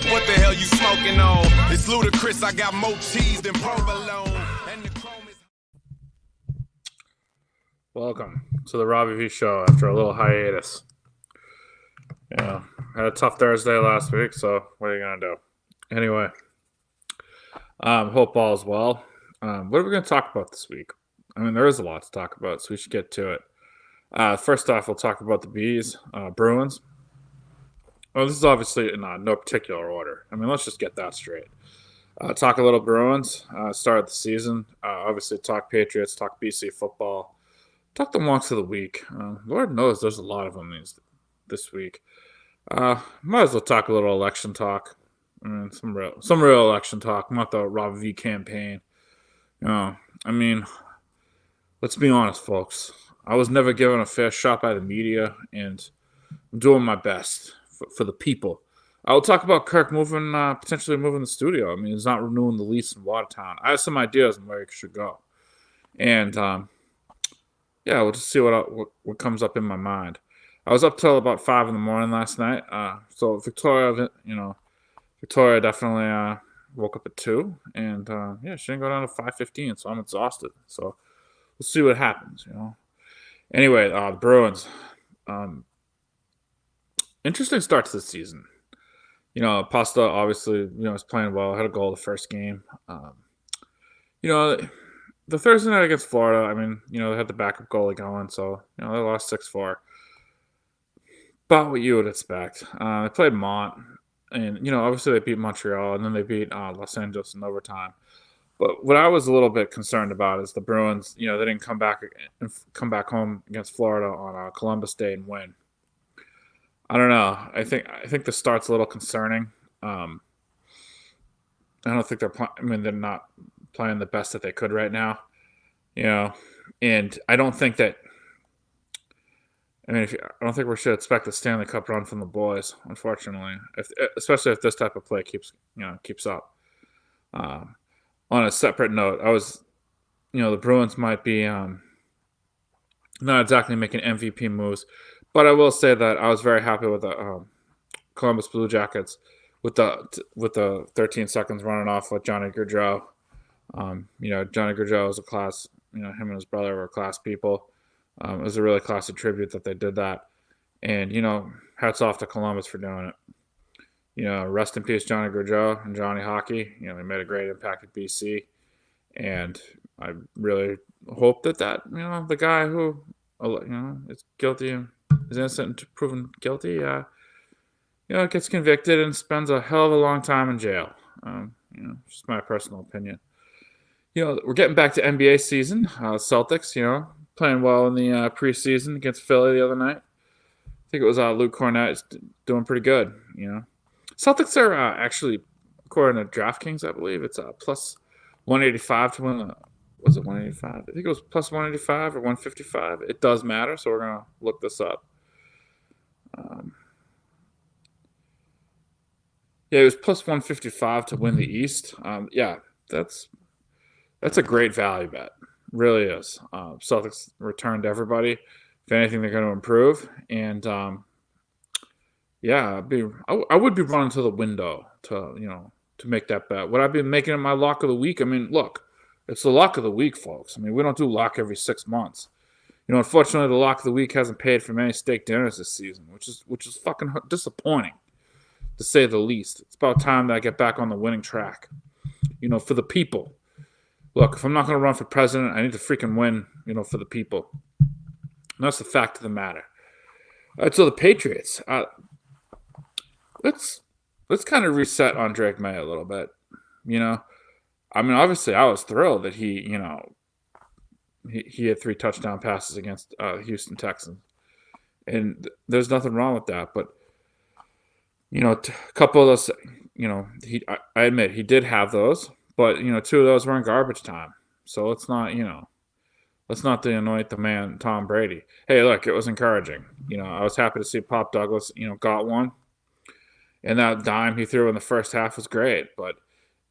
What the hell you smoking on? It's ludicrous, I got more cheese than provolone. And the chrome is... Welcome to the Robbie V show after a little hiatus. Yeah, had a tough Thursday last week, so what are you gonna do? Anyway, hope all is well. What are we gonna talk about this week? I mean, there is a lot to talk about, so we should get to it. First off, we'll talk about the Bees, Bruins. Well, this is obviously in no particular order. I mean, let's just get that straight. Talk a little Bruins, start of the season. Obviously, talk Patriots, talk BC football, talk the wonks of the week. Lord knows there's a lot of them this week. Might as well talk a little election talk. I mean, some real election talk, not the Robbie V campaign. I mean, let's be honest, folks. I was never given a fair shot by the media, and I'm doing my best for the people. I'll talk about Kirk potentially moving the studio. I mean, he's not renewing the lease in Watertown. I have some ideas on where he should go, and yeah, we'll just see what comes up in my mind. I was up till about 5 a.m. last night. So Victoria definitely woke up at 2, and yeah, she didn't go down to 5:15, so I'm exhausted. So we'll see what happens. Anyway, the Bruins. Interesting start to the season. Pasta obviously, is playing well. Had a goal the first game. The Thursday night against Florida, I mean, they had the backup goalie going, so they lost 6-4. About what you would expect. They played Mont, and obviously they beat Montreal, and then they beat Los Angeles in overtime. But what I was a little bit concerned about is the Bruins. They didn't come back home against Florida on Columbus Day and win. I don't know. I think the start's a little concerning. I don't think they're not playing the best that they could right now. And I don't think that. I mean, I don't think we should expect a Stanley Cup run from the boys, unfortunately. Especially if this type of play keeps up. On a separate note, the Bruins might be not exactly making MVP moves. But I will say that I was very happy with the Columbus Blue Jackets with the 13 seconds running off with Johnny Gaudreau. Johnny Gaudreau is a class. Him and his brother were class people. It was a really classy tribute that they did that. And, hats off to Columbus for doing it. Rest in peace, Johnny Gaudreau and Johnny Hockey. He made a great impact at BC. And I really hope that the guy who, is guilty is innocent and proven guilty, gets convicted and spends a hell of a long time in jail. Just my personal opinion. We're getting back to NBA season. Celtics, playing well in the preseason against Philly the other night. I think it was Luke Cornett doing pretty good. Celtics are actually, according to DraftKings, I believe it's plus 185 to win. Was it 185? I think it was plus 185 or 155. It does matter, so we're gonna look this up. Yeah, it was plus 155 to win the East. Yeah, that's a great value bet. Really is. Celtics returned everybody. If anything, they're going to improve. And yeah, I would be running to the window to make that bet. Would I be making it my lock of the week? I mean, look, it's the lock of the week, folks. I mean, we don't do lock every 6 months. Unfortunately, the lock of the week hasn't paid for many steak dinners this season, which is fucking disappointing, to say the least. It's about time that I get back on the winning track. For the people. Look, if I'm not going to run for president, I need to freaking win, for the people. And that's the fact of the matter. All right, so the Patriots. Let's kind of reset on Drake May a little bit. I mean, obviously, I was thrilled that he had 3 touchdown passes against Houston Texans. And there's nothing wrong with that. But, a couple of those, I admit he did have those. But, 2 of those were in garbage time. So let's not anoint the man, Tom Brady. Hey, look, it was encouraging. I was happy to see Pop Douglas, got one. And that dime he threw in the first half was great. But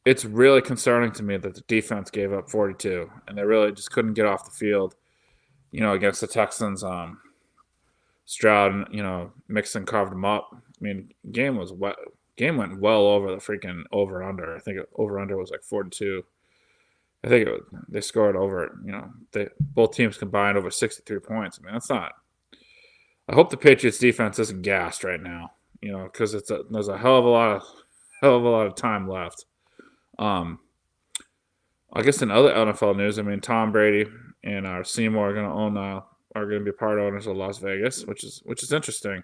it's really concerning to me that the defense gave up 42. And they really just couldn't get off the field, against the Texans. Stroud, Mixon carved them up. I mean, game was wet. game went well over the freaking over-under. I think over-under was like 42. I think they scored over, both teams combined over 63 points. I mean, that's not. I hope the Patriots defense isn't gassed right now, because there's a hell of a lot of time left. I guess in other NFL news, I mean, Tom Brady and Seymour are going to be part owners of Las Vegas, which is interesting.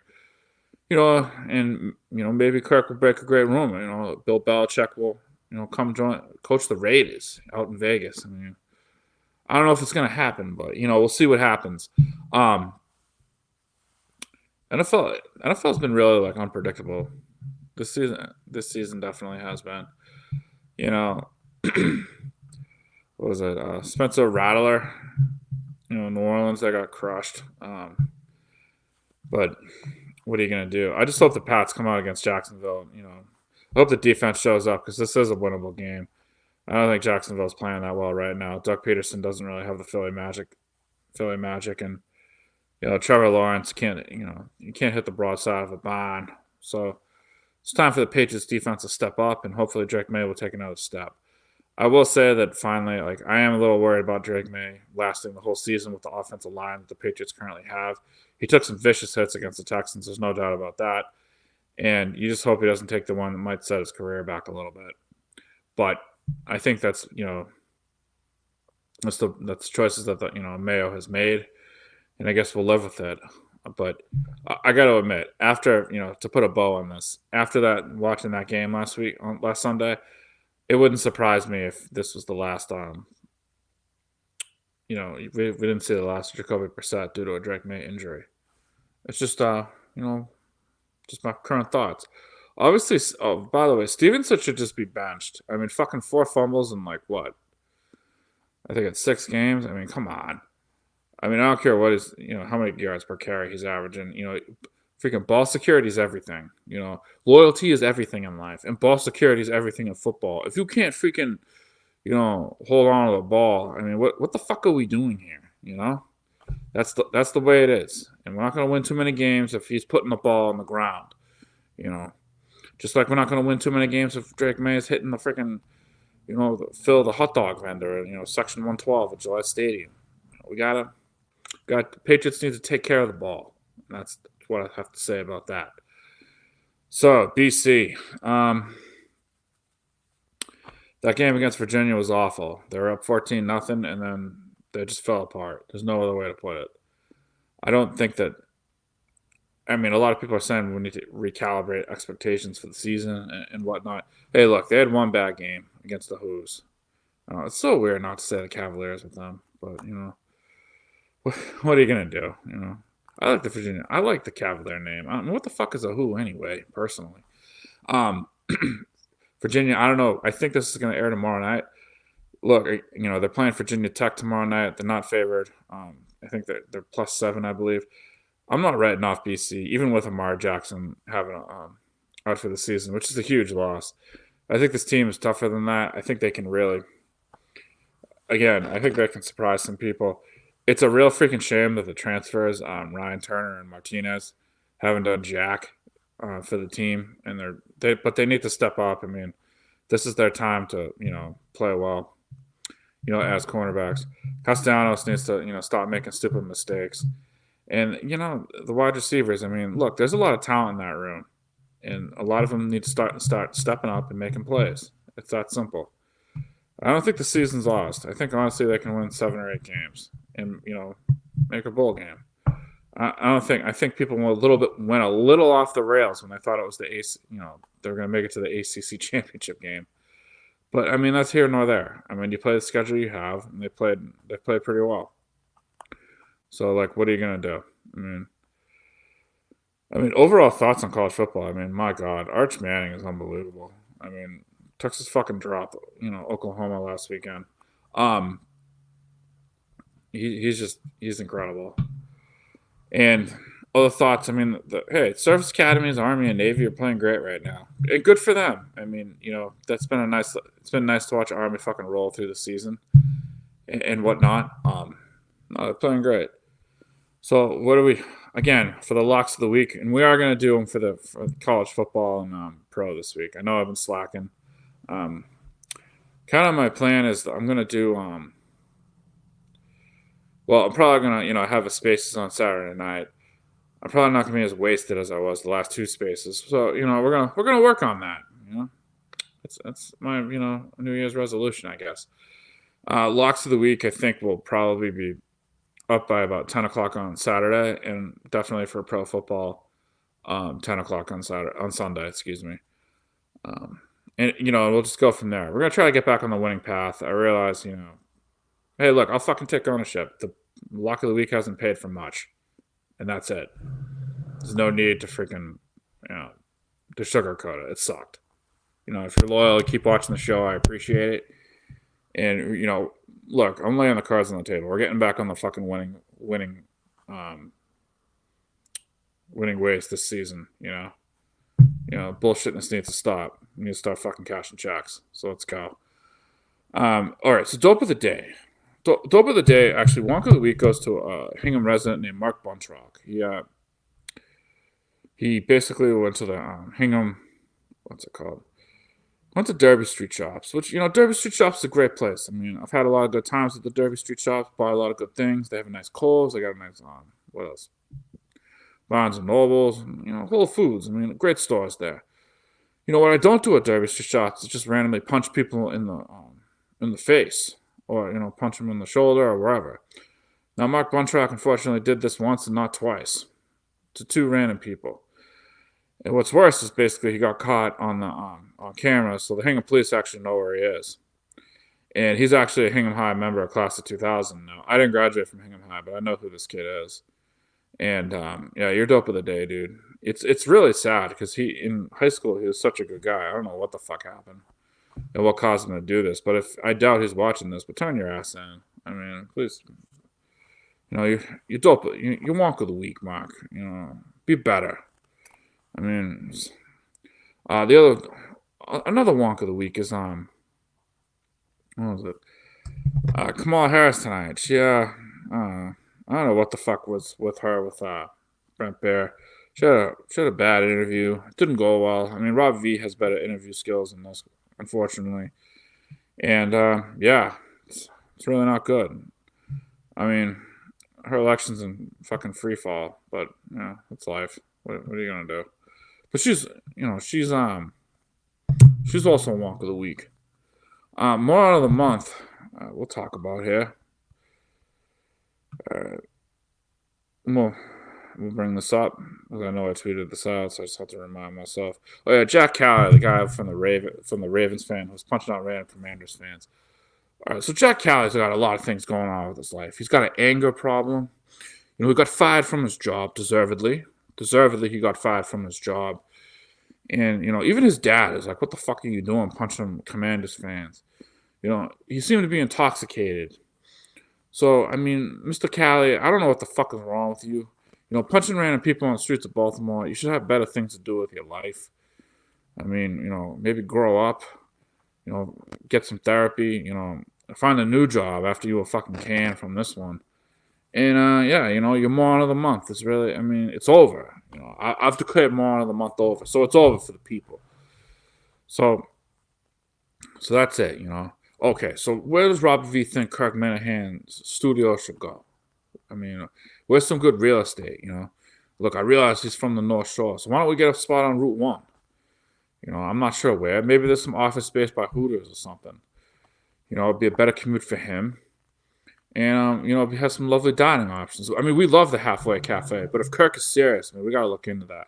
And maybe Kirk will break a great rumor. Bill Belichick will come coach the Raiders out in Vegas. I mean, I don't know if it's going to happen, but we'll see what happens. NFL's been really like unpredictable this season. This season definitely has been. What was it? Spencer Rattler. New Orleans, they got crushed. But what are you going to do? I just hope the Pats come out against Jacksonville. I hope the defense shows up because this is a winnable game. I don't think Jacksonville's playing that well right now. Doug Peterson doesn't really have the Philly magic, and Trevor Lawrence can't. You can't hit the broadside of a barn. So it's time for the Patriots defense to step up, and hopefully Drake May will take another step. I will say that finally, I am a little worried about Drake May lasting the whole season with the offensive line that the Patriots currently have. He took some vicious hits against the Texans. There's no doubt about that. And you just hope he doesn't take the one that might set his career back a little bit. But I think that's that's choices that Mayo has made, and I guess we'll live with it. But I got to admit, after to put a bow on this, after that watching that game last Sunday. It wouldn't surprise me if this was the last. We didn't see the last Jacoby Brissett due to a Drake May injury. It's just just my current thoughts. Obviously, by the way, Stevenson should just be benched. I mean, fucking 4 fumbles in what? I think it's 6 games. I mean, come on. I mean, I don't care how many yards per carry he's averaging. Freaking ball security is everything. Loyalty is everything in life, and ball security is everything in football. If you can't freaking, hold on to the ball, I mean, what the fuck are we doing here? That's the way it is, and we're not going to win too many games if he's putting the ball on the ground. Just like we're not going to win too many games if Drake May is hitting the freaking, Phil the hot dog vendor, section 112 at Gillette Stadium. The Patriots need to take care of the ball. And that's what I have to say about that. So, BC. That game against Virginia was awful. They were up 14-0, and then they just fell apart. There's no other way to put it. I don't think that – I mean, a lot of people are saying we need to recalibrate expectations for the season and whatnot. Hey, look, they had one bad game against the Who's. It's so weird not to say the Cavaliers with them, but, what are you going to do, I like the Virginia. I like the Cavalier name. I don't know what the fuck is a Who anyway, personally. Virginia, I don't know. I think this is going to air tomorrow night. Look, they're playing Virginia Tech tomorrow night. They're not favored. I think they're +7, I believe. I'm not writing off BC, even with Amar Jackson having out for the season, which is a huge loss. I think this team is tougher than that. I think they can really, again, I think they can surprise some people. It's a real freaking shame that the transfers, Ryan Turner and Martinez, haven't done jack for the team, and but they need to step up. I mean, this is their time to play well, as cornerbacks. Castellanos needs to stop making stupid mistakes, and the wide receivers. I mean, look, there's a lot of talent in that room, and a lot of them need to start stepping up and making plays. It's that simple. I don't think the season's lost. I think honestly they can win 7 or 8 games and make a bowl game. I think people went a little off the rails when they thought it was the AC. They were going to make it to the ACC championship game. But I mean that's here nor there. I mean you play the schedule you have, and they played pretty well. So what are you going to do? I mean overall thoughts on college football. I mean my God, Arch Manning is unbelievable. I mean Texas fucking dropped Oklahoma last weekend. He's incredible. And other thoughts, I mean, Service Academies, Army, and Navy are playing great right now. And good for them. I mean, it's been nice to watch Army fucking roll through the season and whatnot. No, they're playing great. So again, for the locks of the week, and we are going to do them for college football and pro this week. I know I've been slacking. Um, kind of my plan is that I'm going to do. Well, I'm probably going to have a spaces on Saturday night. I'm probably not going to be as wasted as I was the last two spaces. So we're gonna work on that. That's my New Year's resolution, I guess. Locks of the week, I think, will probably be up by about 10 o'clock on Saturday, and definitely for pro football, 10 o'clock on Sunday. Excuse me. And we'll just go from there. We're gonna try to get back on the winning path. I realize, hey, look, I'll fucking take ownership. The lock of the week hasn't paid for much, and that's it. There's no need to freaking, to sugarcoat it. It sucked. If you're loyal, keep watching the show. I appreciate it. And look, I'm laying the cards on the table. We're getting back on the fucking winning ways this season. Bullshitness needs to stop. We need to start fucking cashing checks. So let's go. All right. So dope of the day. Dope of the day. Actually, wonk of the week goes to a Hingham resident named Mark Buntrock. He basically went to the Hingham. What's it called? Went to Derby Street Shops, which, Derby Street Shops is a great place. I mean, I've had a lot of good times at the Derby Street Shops, bought a lot of good things. They have a nice Kohl's. They got a nice, what else? Barnes and Nobles, Whole Foods. I mean, great stores there. What I don't do at Derby Street Shops is just randomly punch people in the face, or, punch them in the shoulder or wherever. Now, Mark Buntrock, unfortunately, did this once and not twice to two random people. And what's worse is basically he got caught on the on camera, so the Hingham police actually know where he is. And he's actually a Hingham High member of class of 2000 now. I didn't graduate from Hingham High, but I know who this kid is. And you're dope of the day, dude. It's really sad because in high school he was such a good guy. I don't know what the fuck happened and what caused him to do this. But I doubt he's watching this. But turn your ass in. I mean, please. You're dope. You're wonk of the week, Mark. Be better. I mean, another wonk of the week is what was it? Kamala Harris tonight. She I don't know what the fuck was with her with Brent Bear. She had a bad interview. It didn't go well. I mean, Robbie V has better interview skills than this, unfortunately. And it's really not good. I mean, her election's in fucking free fall, but it's life. What are you gonna do? But she's also a wonk of the week. Moral of the month, we'll talk about here. We'll bring this up because I know I tweeted this out, so I just have to remind myself. Oh yeah, Jack Cowley, the guy from the Ravens fan who's punching out random Commanders fans. All right, so Jack Cowley's got a lot of things going on with his life. He's got an anger problem. He got fired from his job deservedly. Deservedly, he got fired from his job. And, even his dad is like, what the fuck are you doing punching Commanders fans? He seemed to be intoxicated. So, I mean, Mr. Cowley, I don't know what the fuck is wrong with you. Punching random people on the streets of Baltimore, you should have better things to do with your life. I mean, maybe grow up, get some therapy, find a new job after you were fucking canned from this one. And, your moron of the month is really, I mean, it's over. I've declared moron of the month over. So it's over for the people. So that's it, Okay, so where does Robbie V think Kirk Minahan's studio should go? I mean, where's some good real estate, Look, I realize he's from the North Shore. So why don't we get a spot on Route 1? I'm not sure where. Maybe there's some office space by Hooters or something. It'd be a better commute for him. And, we have some lovely dining options. I mean, we love the Halfway Cafe, but if Kirk is serious, we got to look into that.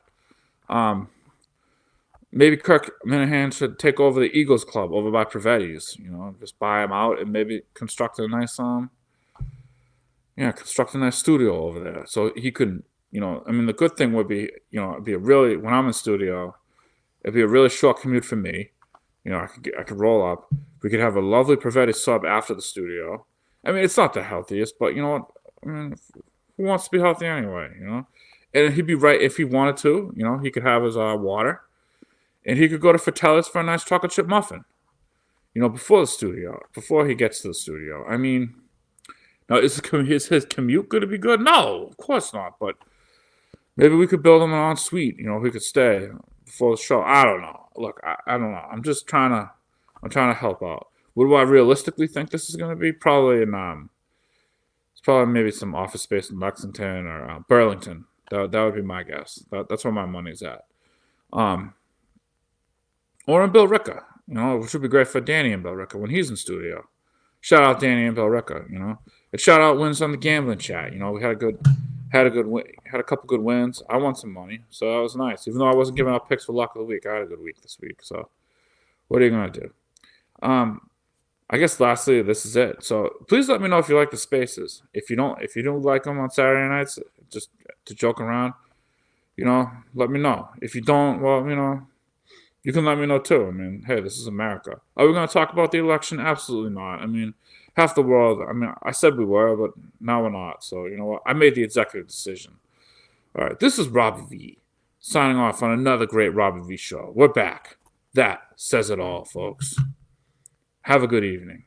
Maybe Kirk Minahan should take over the Eagles Club over by Privetti's, just buy him out and maybe construct a nice studio over there. So he could, the good thing would be, it'd be when I'm in studio, it'd be a really short commute for me. I could roll up. We could have a lovely Privetti sub after the studio. I mean, it's not the healthiest, but you know what? I mean, who wants to be healthy anyway, And he'd be right if he wanted to, he could have his water. And he could go to Fratelli's for a nice chocolate chip muffin, before he gets to the studio. I mean, now, is his commute going to be good? No, of course not. But, Maybe we could build him an ensuite. He could stay before the show. I don't know. Look, I don't know. I'm trying to help out. What do I realistically think this is going to be? Probably it's probably maybe some office space in Lexington or Burlington. That would be my guess. That's where my money's at. Um, or in Billerica, which would be great for Danny and Billerica when he's in studio. Shout out Danny and Billerica, And shout out wins on the gambling chat. We had a couple good wins. I won some money, so that was nice. Even though I wasn't giving out picks for luck of the week, I had a good week this week. So what are you gonna do? I guess lastly, this is it. So please let me know if you like the spaces. If you don't like them on Saturday nights, just to joke around, let me know. If you don't, well, you can let me know too. I mean, hey, this is America. Are we going to talk about the election? Absolutely not. I mean, half the world, I said we were, but now we're not. So, you know what? I made the executive decision. All right, this is Robbie V, signing off on another great Robbie V show. We're back. That says it all, folks. Have a good evening.